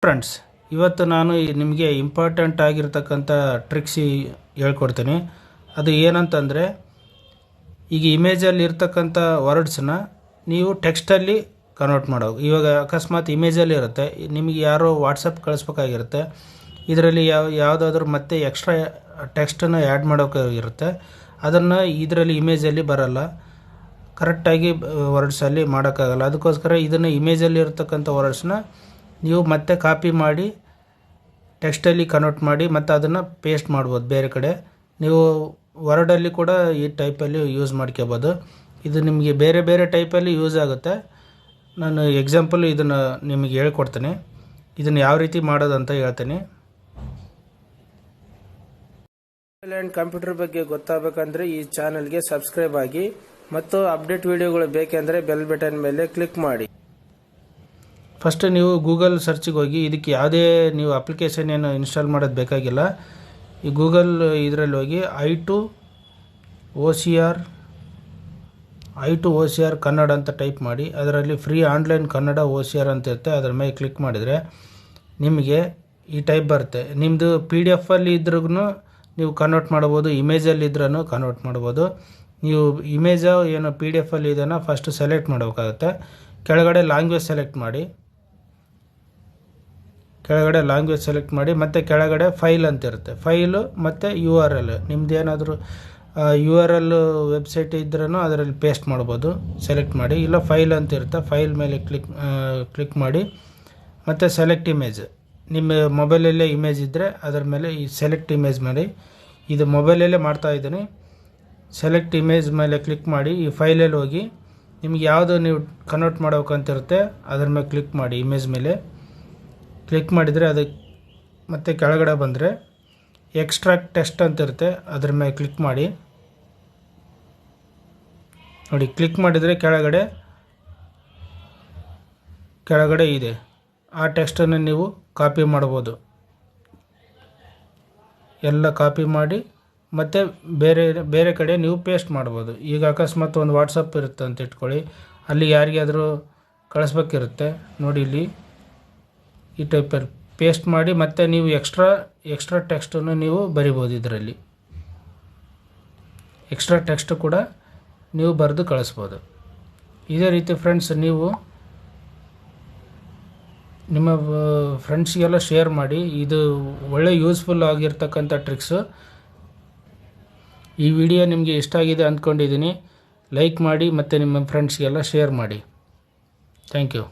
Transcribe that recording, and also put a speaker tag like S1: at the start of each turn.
S1: Friends, ಇವತ್ತು ನಾನು ನಿಮಗೆ ಇಂಪಾರ್ಟೆಂಟ್ ಆಗಿರ್ತಕ್ಕಂಥ ಟ್ರಿಕ್ಸ್ ಹೇಳ್ಕೊಡ್ತೀನಿ. ಅದು ಏನಂತಂದರೆ, ಈಗ ಇಮೇಜಲ್ಲಿ ಇರ್ತಕ್ಕಂಥ ವರ್ಡ್ಸನ್ನ ನೀವು ಟೆಕ್ಸ್ಟಲ್ಲಿ ಕನ್ವರ್ಟ್ ಮಾಡೋದು. ಇವಾಗ ಅಕಸ್ಮಾತ್ ಇಮೇಜಲ್ಲಿ ಇರುತ್ತೆ, ನಿಮಗೆ ಯಾರೋ ವಾಟ್ಸಪ್ ಕಳಿಸ್ಬೇಕಾಗಿರುತ್ತೆ. ಇದರಲ್ಲಿ ಯಾವುದಾದ್ರೂ ಮತ್ತೆ ಎಕ್ಸ್ಟ್ರಾ ಟೆಕ್ಸ್ಟನ್ನು ಆ್ಯಡ್ ಮಾಡೋಕ್ಕಾಗಿರುತ್ತೆ. ಅದನ್ನು ಇದರಲ್ಲಿ ಇಮೇಜಲ್ಲಿ ಬರಲ್ಲ, ಕರೆಕ್ಟಾಗಿ ವರ್ಡ್ಸಲ್ಲಿ ಮಾಡೋಕ್ಕಾಗಲ್ಲ. ಅದಕ್ಕೋಸ್ಕರ ಇದನ್ನು ಇಮೇಜಲ್ಲಿ ಇರ್ತಕ್ಕಂಥ ವರ್ಡ್ಸನ್ನ ನೀವು ಮತ್ತೆ ಕಾಪಿ ಮಾಡಿ ಟೆಕ್ಸ್ಟಲ್ಲಿ ಕನ್ವರ್ಟ್ ಮಾಡಿ ಮತ್ತು ಅದನ್ನು ಪೇಸ್ಟ್ ಮಾಡ್ಬೋದು ಬೇರೆ ಕಡೆ. ನೀವು ವರ್ಡಲ್ಲಿ ಕೂಡ ಈ ಟೈಪಲ್ಲಿ ಯೂಸ್ ಮಾಡ್ಕೋಬೋದು. ಇದು ನಿಮಗೆ ಬೇರೆ ಬೇರೆ ಟೈಪಲ್ಲಿ ಯೂಸ್ ಆಗುತ್ತೆ. ನಾನು ಎಕ್ಸಾಂಪಲ್ ಇದನ್ನು ನಿಮಗೆ ಹೇಳ್ಕೊಡ್ತೀನಿ. ಇದನ್ನು ಯಾವ ರೀತಿ ಮಾಡೋದು ಅಂತ ಹೇಳ್ತೀನಿ. ಮೊಬೈಲ್ ಆ್ಯಂಡ್ ಕಂಪ್ಯೂಟರ್ ಬಗ್ಗೆ ಗೊತ್ತಾಗಬೇಕಂದ್ರೆ ಈ ಚಾನಲ್ಗೆ ಸಬ್ಸ್ಕ್ರೈಬ್ ಆಗಿ ಮತ್ತು ಅಪ್ಡೇಟ್ ವಿಡಿಯೋಗಳು ಬೇಕೆಂದರೆ ಬೆಲ್ ಬಟನ್ ಮೇಲೆ ಕ್ಲಿಕ್ ಮಾಡಿ. ಫಸ್ಟ್ ನೀವು ಗೂಗಲ್ ಸರ್ಚಿಗೆ ಹೋಗಿ, ಇದಕ್ಕೆ ಯಾವುದೇ ನೀವು ಅಪ್ಲಿಕೇಶನ್ ಏನು ಇನ್ಸ್ಟಾಲ್ ಮಾಡೋದು ಬೇಕಾಗಿಲ್ಲ. ಈ ಗೂಗಲ್ ಇದರಲ್ಲಿ ಹೋಗಿ I two O C R Kannada ಅಂತ ಟೈಪ್ ಮಾಡಿ. ಅದರಲ್ಲಿ ಫ್ರೀ ಆನ್ಲೈನ್ ಕನ್ನಡ OCR ಅಂತ ಇರುತ್ತೆ. ಅದರ ಮೇಲೆ ಕ್ಲಿಕ್ ಮಾಡಿದರೆ ನಿಮಗೆ ಈ ಟೈಪ್ ಬರುತ್ತೆ. ನಿಮ್ಮದು PDF ಅಲ್ಲಿ ಇದ್ರೂ ನೀವು ಕನ್ವರ್ಟ್ ಮಾಡ್ಬೋದು, ಇಮೇಜಲ್ಲಿ ಇದ್ರೂ ಕನ್ವರ್ಟ್ ಮಾಡ್ಬೋದು. ನೀವು ಇಮೇಜ ಏನು PDF ಅಲ್ಲಿ ಇದನ್ನು ಫಸ್ಟ್ ಸೆಲೆಕ್ಟ್ ಮಾಡಬೇಕಾಗುತ್ತೆ. ಕೆಳಗಡೆ ಲ್ಯಾಂಗ್ವೇಜ್ ಸೆಲೆಕ್ಟ್ ಮಾಡಿ ಮತ್ತು ಕೆಳಗಡೆ ಫೈಲ್ ಅಂತ ಇರುತ್ತೆ. ಫೈಲು ಮತ್ತು URL, ನಿಮ್ದು ಏನಾದರೂ URL ವೆಬ್ಸೈಟ್ ಇದ್ರೂ ಅದರಲ್ಲಿ ಪೇಸ್ಟ್ ಮಾಡ್ಬೋದು. ಸೆಲೆಕ್ಟ್ ಮಾಡಿ, ಇಲ್ಲ ಫೈಲ್ ಅಂತ ಇರುತ್ತೆ, ಫೈಲ್ ಮೇಲೆ ಕ್ಲಿಕ್ ಮಾಡಿ ಮತ್ತು ಸೆಲೆಕ್ಟ್ ಇಮೇಜ್. ನಿಮ್ಮ ಮೊಬೈಲಲ್ಲೇ ಇಮೇಜ್ ಇದ್ದರೆ ಅದರ ಮೇಲೆ ಈ ಸೆಲೆಕ್ಟ್ ಇಮೇಜ್ ಮಾಡಿ. ಇದು ಮೊಬೈಲಲ್ಲೇ ಮಾಡ್ತಾಯಿದ್ದೀನಿ. ಸೆಲೆಕ್ಟ್ ಇಮೇಜ್ ಮೇಲೆ ಕ್ಲಿಕ್ ಮಾಡಿ ಈ ಫೈಲಲ್ಲಿ ಹೋಗಿ ನಿಮ್ಗೆ ಯಾವುದು ನೀವು ಕನ್ವರ್ಟ್ ಮಾಡೋಕ್ಕಂತಿರುತ್ತೆ ಅದ್ರ ಮೇಲೆ ಕ್ಲಿಕ್ ಮಾಡಿ. ಇಮೇಜ್ ಮೇಲೆ ಕ್ಲಿಕ್ ಮಾಡಿದರೆ ಅದಕ್ಕೆ ಮತ್ತೆ ಕೆಳಗಡೆ ಬಂದರೆ ಎಕ್ಸ್ಟ್ರಾಕ್ಟ್ ಟೆಕ್ಸ್ಟ್ ಅಂತ ಇರುತ್ತೆ, ಅದ್ರ ಮೇಲೆ ಕ್ಲಿಕ್ ಮಾಡಿ. ನೋಡಿ, ಕ್ಲಿಕ್ ಮಾಡಿದರೆ ಕೆಳಗಡೆ ಇದೆ. ಆ ಟೆಕ್ಸ್ಟನ್ನು ನೀವು ಕಾಪಿ ಮಾಡ್ಬೋದು. ಎಲ್ಲ ಕಾಪಿ ಮಾಡಿ ಮತ್ತು ಬೇರೆ ಕಡೆ ನೀವು ಪೇಸ್ಟ್ ಮಾಡ್ಬೋದು. ಈಗ ಅಕಸ್ಮಾತ್ ಒಂದು ವಾಟ್ಸಪ್ ಇರುತ್ತೆ ಅಂತ ಇಟ್ಕೊಳ್ಳಿ, ಅಲ್ಲಿ ಯಾರಿಗಾದರೂ ಕಳಿಸ್ಬೇಕಿರುತ್ತೆ. ನೋಡಿ, ಇಲ್ಲಿ ಈ ಟೈಪಲ್ಲಿ ಪೇಸ್ಟ್ ಮಾಡಿ ಮತ್ತು ನೀವು ಎಕ್ಸ್ಟ್ರಾ ಟೆಕ್ಸ್ಟನ್ನು ನೀವು ಬರಿಬೋದು. ಇದರಲ್ಲಿ ಎಕ್ಸ್ಟ್ರಾ ಟೆಕ್ಸ್ಟ್ ಕೂಡ ನೀವು ಬರೆದು ಕಳಿಸ್ಬೋದು. ಇದೇ ರೀತಿ ಫ್ರೆಂಡ್ಸ್, ನೀವು ನಿಮ್ಮ ಫ್ರೆಂಡ್ಸ್ಗೆಲ್ಲ ಶೇರ್ ಮಾಡಿ. ಇದು ಒಳ್ಳೆ ಯೂಸ್ಫುಲ್ ಆಗಿರ್ತಕ್ಕಂಥ ಟ್ರಿಕ್ಸು. ಈ ವಿಡಿಯೋ ನಿಮಗೆ ಇಷ್ಟ ಆಗಿದೆ ಅಂದ್ಕೊಂಡಿದ್ದೀನಿ. ಲೈಕ್ ಮಾಡಿ ಮತ್ತು ನಿಮ್ಮ ಫ್ರೆಂಡ್ಸ್ಗೆಲ್ಲ ಶೇರ್ ಮಾಡಿ. Thank you.